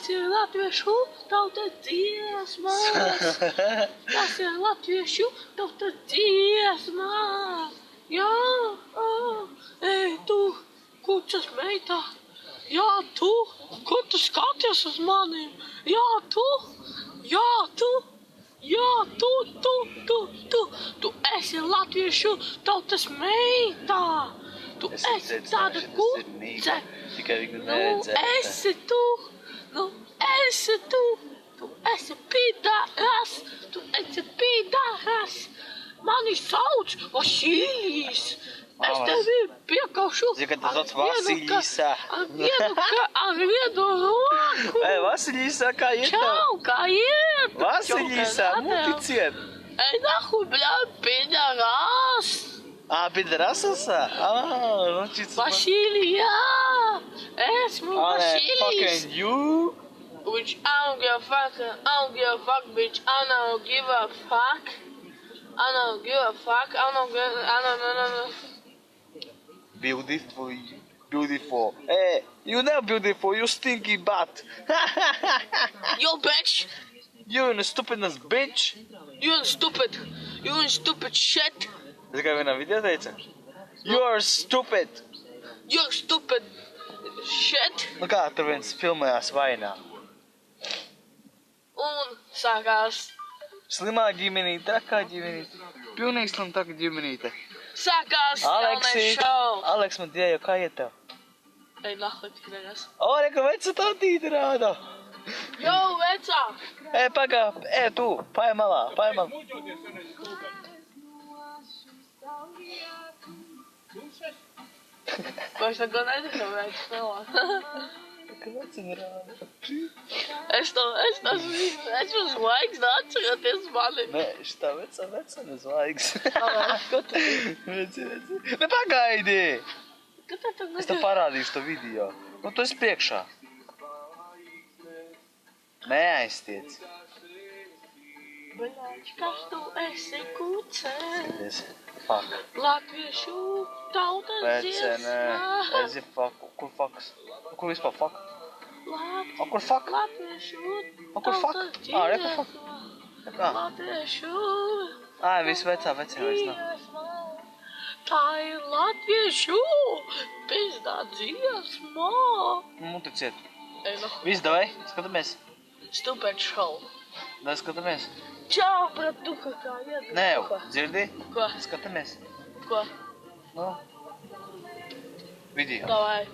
Tas ir latviešu tautas dziesmas. Tas ir latviešu tautas dziesmas. Jā, ej tu, kučas meitā. Jā, tu, kur tu skaties uz maniem? Jā, tu. Tu esi latviešu tautas meitā. Tu esi tāda kuce. Tikai viņu neredzēt. Tu esi pīdāras. Mani sauc Vasilijs. Es tevi piekaušu ar vienu roku. Василиса, kā iet? Čau, kā iet? Василиса, nu ticiet. Ej, nahuj, bļād, pīdāras. Пидорасос? Ну чисто. Vasilija. Esmu Vasilijs. Fucking you. Which I don't give a fuck, bitch. I don't give a fuck. Beautiful. Hey, you not beautiful, you stinky butt. Yo, bitch. You a stupid bitch. You ain't stupid shit. Zini, kā vienā video teica? You are stupid. You're stupid shit. Nu kā tur viens filmējās vainā? Un sākās. Slimā ģimenīte, trakā ģimenīte. Pilnīgi slim taka ģimenīte. Sākās jaunais šau. Aleks, man diejo, kā iet tev? Ej, nahuj, tik negas. O, reka, veca tātīte rāda. Jo, vecā. Pagā, tu, pāj malā. Ko es neko nezinu, veids nelā. Vecina rāda. Es esmu zvaigs, atceroties mani. Nē, šitā vecana zvaigz. Ko tu? Veci. Ne pagaidi! Ko tu Es nezinu? tev parādīšu to video. Nu, tu esi priekšā. Neaiztiec. Bļāč, kas tu esi kuce? Skaties. Fuck. Latviešu tautas Vecene. dziesma. Ezi fuck. Kur fucks? Kur vispār fuck? Kur fuck? Latviešu Kur fuck? Reka fuck. Kā? Latviešu Viss vecā vairs nav. dziesma. Tā ir latviešu pizdā dziesma. Nu, ticiet. Ej, nu, Viss, davai, skatāmies. stupid show. Davai, skatāmies. Čau, bratuka, kā iet? Nē, dzirdi? Ko? Skatāmies. Ko? Nu. Video. Davai.